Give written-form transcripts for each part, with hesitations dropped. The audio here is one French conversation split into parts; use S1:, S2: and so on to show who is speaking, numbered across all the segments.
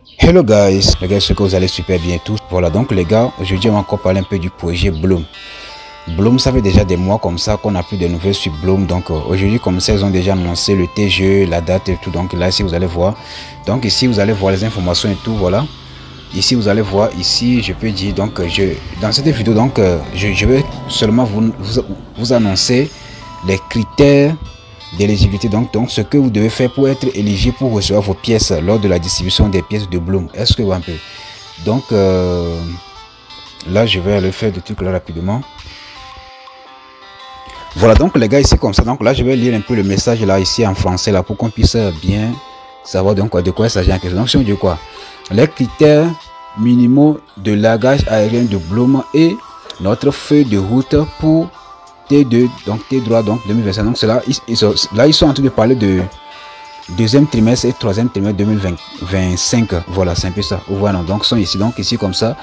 S1: Hello guys, les gars, j'espère que vous allez super bien tous. Voilà, donc les gars, aujourd'hui on va encore parler un peu du projet Bloom. Bloom, ça fait déjà des mois comme ça qu'on n'a plus de nouvelles sur Bloom. Donc aujourd'hui comme ça, ils ont déjà annoncé le TGE, la date et tout. Donc là ici vous allez voir. Donc ici vous allez voir les informations et tout. Voilà. Ici vous allez voir, ici je peux dire, donc dans cette vidéo, donc je vais seulement vous annoncer les critères d'éligibilité, donc ce que vous devez faire pour être éligible pour recevoir vos pièces lors de la distribution des pièces de Bloom. Est-ce que vous un peu donc là je vais aller faire des trucs là rapidement. Voilà, donc les gars, ici comme ça, donc là je vais lire un peu le message là ici en français là pour qu'on puisse bien savoir donc de quoi il s'agit en question. Donc si on dit quoi, les critères minimaux de langage aérien de Bloom et notre feuille de route pour T2, donc T droit, donc 2025. Donc là ils sont en train de parler de deuxième trimestre et troisième trimestre 2025. Voilà, c'est un peu ça. Voilà, donc sont ici, donc ici comme ça,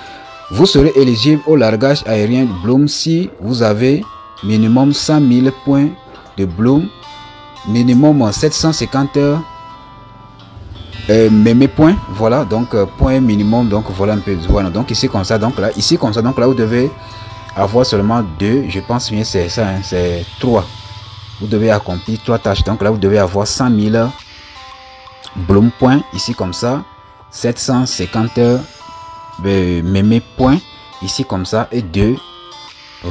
S1: vous serez éligible au largage aérien de Bloom si vous avez minimum 100 000 points de Bloom, minimum 750 heures mes points. Voilà, donc point minimum, donc voilà un peu. Voilà, donc ici comme ça, donc là ici comme ça, donc là vous devez avoir seulement 2, je pense bien c'est ça, hein, c'est 3. Vous devez accomplir 3 tâches. Donc là vous devez avoir 100 000 Bloom points ici comme ça, 750 mémé points ici comme ça et 2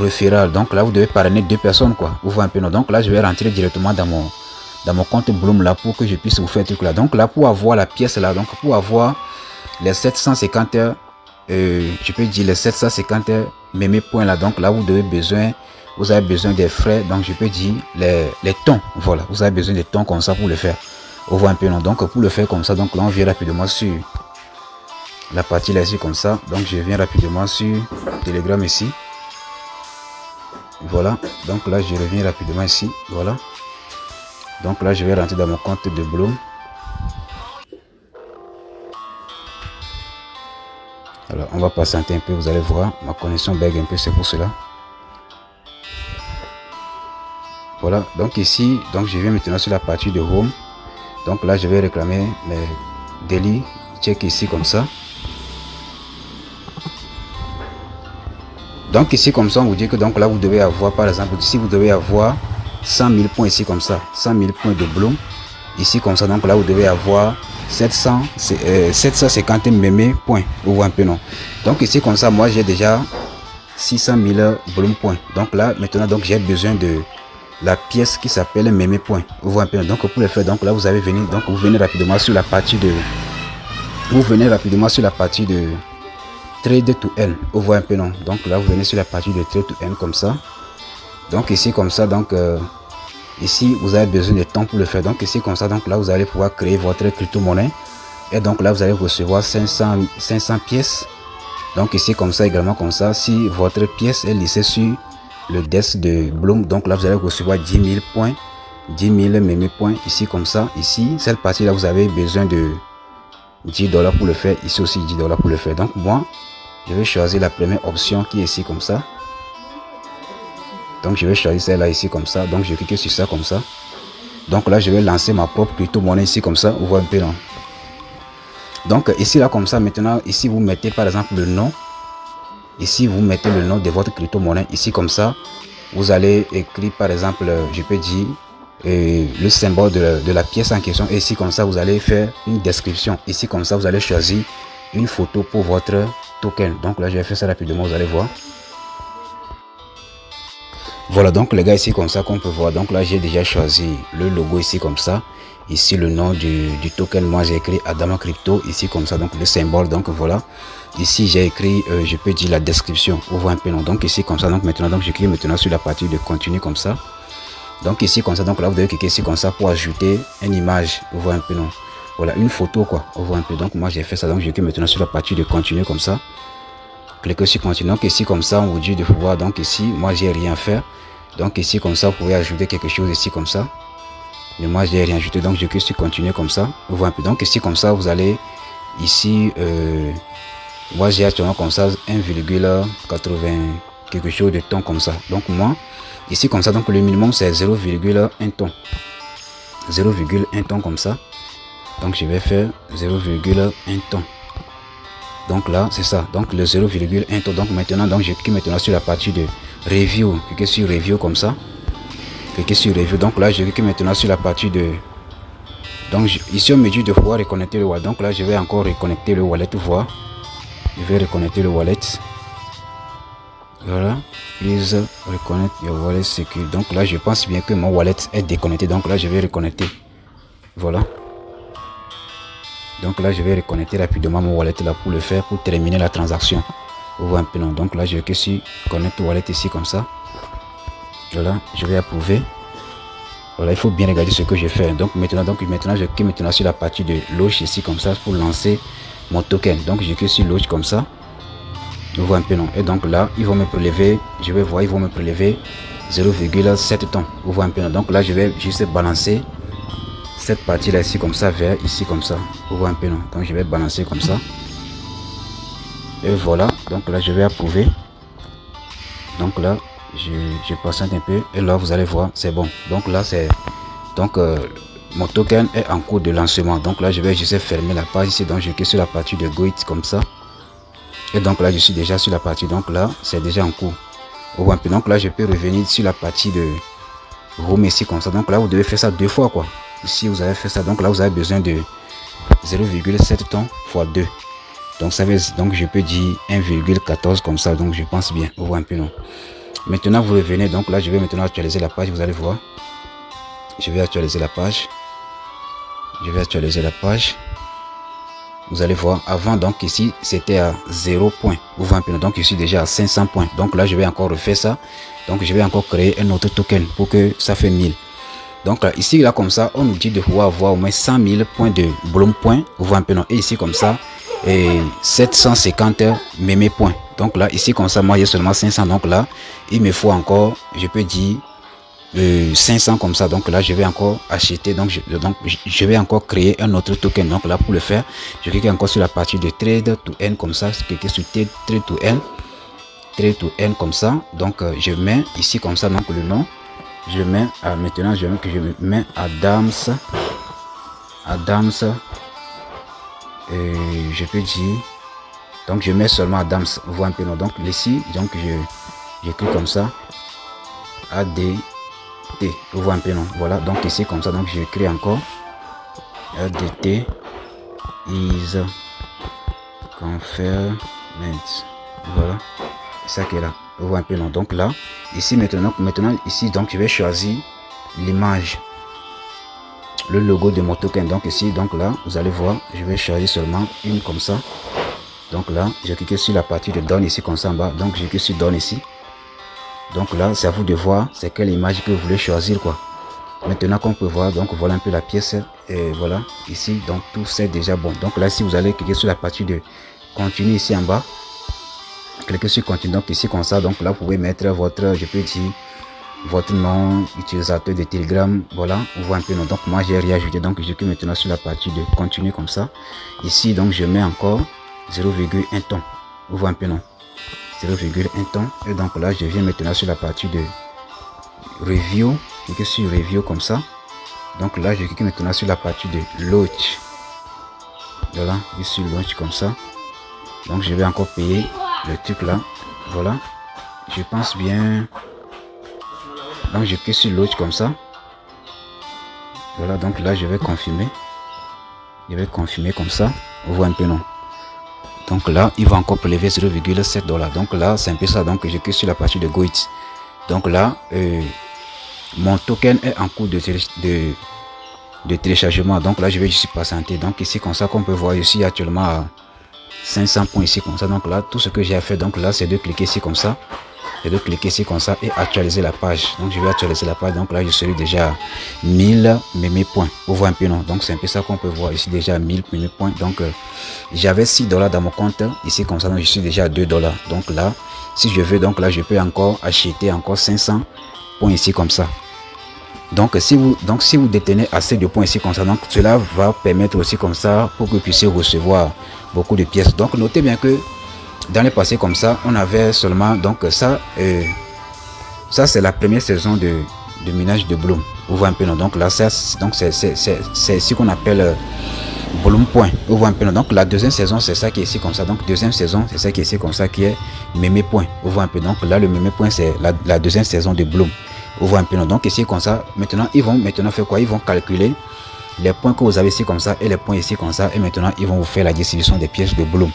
S1: référals. Donc là vous devez parrainer 2 personnes quoi. Vous voyez un peu non. Donc là je vais rentrer directement dans mon compte Bloom là pour que je puisse vous faire truc là. Donc là pour avoir la pièce là, donc pour avoir les 750 je peux dire les 750 mémé points là, donc là vous avez besoin des frais, donc je peux dire les tons. Voilà, vous avez besoin des tons comme ça pour le faire. On voit un peu non. Donc pour le faire comme ça, donc là on vient rapidement sur la partie là ici comme ça. Donc je viens rapidement sur Telegram ici. Voilà, donc là je reviens rapidement ici. Voilà, donc là je vais rentrer dans mon compte de Bloom. Alors on va patienter un peu, vous allez voir, ma connexion bug un peu, c'est pour cela. Voilà, donc ici, donc je viens maintenant sur la partie de Home. Donc là je vais réclamer mes daily check ici comme ça. Donc ici comme ça on vous dit que donc là vous devez avoir, par exemple ici vous devez avoir 100 000 points ici comme ça, 100 000 points de Bloom ici comme ça. Donc là vous devez avoir 750 mémé points. Vous voyez un peu non. Donc ici comme ça moi j'ai déjà 600 000 Bloom points. Donc là maintenant donc j'ai besoin de la pièce qui s'appelle mémé points. Vous voyez un peu. Donc pour le faire, donc là vous avez venu, donc vous venez rapidement sur la partie de trade to earn. Vous voyez un peu non. Donc là vous venez sur la partie de trade to earn comme ça. Donc ici comme ça, donc ici vous avez besoin de temps pour le faire. Donc ici comme ça, donc là vous allez pouvoir créer votre crypto-monnaie et donc là vous allez recevoir 500 pièces. Donc ici comme ça également comme ça, si votre pièce est lissée sur le desk de Bloom, donc là vous allez recevoir 10 000 points, 10 000 mémé points ici comme ça. Ici cette partie là vous avez besoin de $10 pour le faire, ici aussi $10 pour le faire. Donc moi je vais choisir la première option qui est ici comme ça. Donc je vais choisir celle-là ici comme ça. Donc je clique sur ça comme ça. Donc là je vais lancer ma propre crypto-monnaie ici comme ça. Vous voyez un peu non. Donc ici là comme ça, maintenant ici vous mettez par exemple le nom. Ici vous mettez le nom de votre crypto-monnaie ici comme ça. Vous allez écrire par exemple, je peux dire le symbole de la pièce en question. Et ici comme ça vous allez faire une description. Ici comme ça vous allez choisir une photo pour votre token. Donc là je vais faire ça rapidement, vous allez voir. Voilà, donc les gars ici comme ça qu'on peut voir, donc là j'ai déjà choisi le logo ici comme ça. Ici le nom du token, moi j'ai écrit Adama Crypto ici comme ça, donc le symbole. Donc voilà, ici j'ai écrit je peux dire la description. Vous voyez un peu non. Donc ici comme ça, donc maintenant donc je clique maintenant sur la partie de continue comme ça. Donc ici comme ça, donc là vous devez cliquer ici comme ça pour ajouter une image. Vous voyez un peu non. Voilà, une photo quoi. Vous voyez un peu. Donc moi j'ai fait ça, donc je clique maintenant sur la partie de continue comme ça. Cliquez sur continue. Donc ici comme ça on vous dit de pouvoir, donc ici moi j'ai rien à faire. Donc ici comme ça vous pouvez ajouter quelque chose ici comme ça. Mais moi j'ai rien ajouté, donc je clique sur continuer comme ça. Vous voyez un peu. Donc ici comme ça vous allez ici moi j'ai actuellement comme ça 1,80 quelque chose de ton comme ça. Donc moi ici comme ça, donc le minimum c'est 0,1 ton, 0,1 ton comme ça. Donc je vais faire 0,1 ton. Donc là, c'est ça. Donc le 0,1 Donc maintenant, donc je clique maintenant sur la partie de review. Cliquez sur review comme ça. Cliquez sur review. Donc là, je clique maintenant sur la partie de. Donc ici, on me dit de pouvoir reconnecter le wallet. Donc là, je vais encore reconnecter le wallet. Voir. Je vais reconnecter le wallet. Voilà. Please reconnect your wallet secure. Donc là, je pense bien que mon wallet est déconnecté. Donc là, je vais reconnecter. Voilà. Donc là, je vais reconnecter rapidement mon wallet là pour le faire, pour terminer la transaction. Vous voyez un peu non. Donc là, je clique sur connect wallet ici comme ça. Voilà, je vais approuver. Voilà, il faut bien regarder ce que je fais. Donc maintenant, je clique maintenant sur la partie de loge ici comme ça pour lancer mon token. Donc je clique sur loge comme ça. Vous voyez un peu non. Et donc là, ils vont me prélever. Je vais voir, ils vont me prélever 0,7 tonnes. Vous voyez un peu non. Donc là, je vais juste balancer cette partie là ici comme ça vers ici comme ça. Vous voyez un peu non. Donc je vais balancer comme ça. Et voilà. Donc là, je vais approuver. Donc là, je patiente un peu et là vous allez voir, c'est bon. Donc là c'est donc mon token est en cours de lancement. Donc là je vais juste fermer la page ici. Donc je clique sur la partie de Go It comme ça. Et donc là je suis déjà sur la partie. Donc là c'est déjà en cours. Donc là je peux revenir sur la partie de Home ici comme ça. Donc là vous devez faire ça 2 fois quoi. Ici vous avez fait ça. Donc là vous avez besoin de 0,7 tonnes x 2. Donc ça veut donc je peux dire 1,14 comme ça. Donc je pense bien. Vous voyez un peu non. Maintenant vous revenez, donc là je vais maintenant actualiser la page, vous allez voir. Je vais actualiser la page. Je vais actualiser la page. Vous allez voir, avant donc ici c'était à 0 points. Vous voyez un peu, donc je suis déjà à 500 points. Donc là je vais encore refaire ça. Donc je vais encore créer un autre token pour que ça fait 1000. Donc là, ici là comme ça, on nous dit de pouvoir avoir au moins 100 000 points de Bloom points. Vous voyez un peu, non. Et ici comme ça, et 750 mémé points. Donc là, ici comme ça, moi j'ai seulement 500. Donc là, il me faut encore, je peux dire 500 comme ça. Donc là, je vais encore acheter. Donc je vais encore créer un autre token. Donc là, pour le faire, je clique encore sur la partie de Trade to Earn comme ça. Je clique sur Trade to Earn. Trade to Earn comme ça. Donc je mets ici comme ça donc le nom. Je mets à maintenant je mets Adams. Et je peux dire donc je mets seulement Adams. Vous voyez un peu non. Donc ici donc je clique comme ça ADT. Vous voyez un peu non. Voilà donc ici comme ça donc je crée encore ADT is confirmed. Voilà ça qui est là. Vous voyez un peu non. Donc là ici maintenant ici donc je vais choisir l'image, le logo de mon token. Donc ici donc là vous allez voir, je vais choisir seulement une comme ça. Donc là je clique sur la partie de donne ici comme ça en bas. Donc je clique sur donne ici. Donc là c'est à vous de voir c'est quelle image que vous voulez choisir quoi. Maintenant qu'on peut voir, donc voilà un peu la pièce et voilà ici donc tout c'est déjà bon. Donc là si vous allez cliquer sur la partie de continue ici en bas, cliquez sur continue. Donc ici comme ça, donc là vous pouvez mettre votre, je peux dire votre nom utilisateur de Telegram. Voilà, vous voyez un peu non. Donc moi j'ai réajouté, donc je clique maintenant sur la partie de continue comme ça. Ici donc je mets encore 0,1 tonne. Vous voyez un peu non, 0,1 tonne. Et donc là je viens maintenant sur la partie de review. Cliquez sur review comme ça. Donc là je clique maintenant sur la partie de launch. Voilà, je suis launch comme ça. Donc je vais encore payer le truc là. Voilà, je pense bien. Donc je clique sur launch comme ça. Voilà, donc là je vais confirmer. Je vais confirmer comme ça. Vous voyez un peu non. Donc là il va encore prélever 0,7 $. Donc là c'est un peu ça. Donc je clique sur la partie de Go It. Donc là mon token est en cours de téléchargement. Donc là je vais juste patienter. Donc ici comme ça qu'on peut voir, ici actuellement à 500 points ici comme ça. Donc là tout ce que j'ai à faire donc là c'est de cliquer ici comme ça et de cliquer ici comme ça et actualiser la page. Donc je vais actualiser la page. Donc là je suis déjà à 1000 mémé points. Vous voyez un peu non. Donc c'est un peu ça qu'on peut voir ici déjà à 1000 mémé points. Donc j'avais 6 $ dans mon compte ici comme ça. Donc je suis déjà à 2 $. Donc là si je veux, donc là je peux encore acheter encore 500 points ici comme ça. Donc si vous détenez assez de points ici comme ça, donc cela va permettre aussi comme ça pour que vous puissiez recevoir beaucoup de pièces. Donc notez bien que dans le passé comme ça on avait seulement donc ça c'est la première saison de minage de Bloom. Vous voyez un peu non. Donc là ça donc c'est ce qu'on appelle Bloom point. Vous voyez un peu. Donc la deuxième saison, c'est ça qui est ici comme ça. Donc deuxième saison, c'est ça qui est ici comme ça, qui est mémé point. Vous voyez un peu. Donc là, le mémé point, c'est la deuxième saison de Bloom. Vous voyez un peu. Donc ici comme ça. Maintenant, ils vont faire quoi? Ils vont calculer les points que vous avez ici comme ça et les points ici comme ça. Et maintenant, ils vont vous faire la distribution des pièces de Bloom.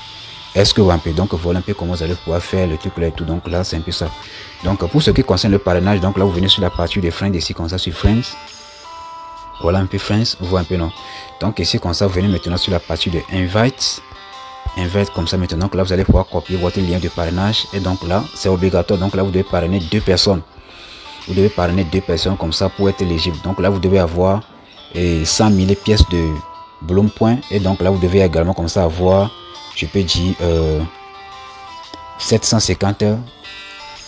S1: Est-ce que vous voyez un peu? Donc voilà un peu comment vous allez pouvoir faire le truc là et tout. Donc là, c'est un peu ça. Donc pour ce qui concerne le parrainage, donc là, vous venez sur la partie de Friends ici comme ça, sur Friends. Voilà un peu Friends, vous voyez un peu non. Donc ici comme ça, vous venez maintenant sur la partie de Invite comme ça maintenant. Donc là, vous allez pouvoir copier votre lien de parrainage. Et donc là, c'est obligatoire. Donc là, vous devez parrainer 2 personnes. Vous devez parrainer 2 personnes comme ça pour être éligible. Donc là, vous devez avoir 100 000 pièces de Bloom point. Et donc là, vous devez également comme ça avoir, je peux dire, 750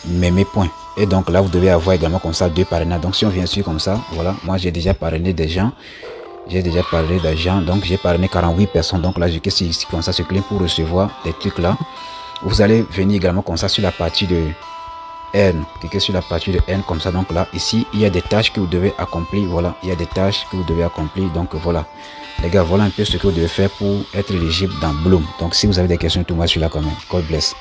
S1: mémés points. Et donc là, vous devez avoir également comme ça 2 parrainages. Donc si on vient sur comme ça, voilà, moi j'ai déjà parrainé des gens. Donc j'ai parrainé 48 personnes. Donc là, je clique ici comme ça, ce clic pour recevoir des trucs là. Vous allez venir également comme ça sur la partie de N. Cliquez sur la partie de N comme ça. Donc là, ici, il y a des tâches que vous devez accomplir. Voilà, il y a des tâches que vous devez accomplir. Donc voilà, les gars, voilà un peu ce que vous devez faire pour être éligible dans Bloom. Donc si vous avez des questions, tout moi, je suis là quand même. God bless.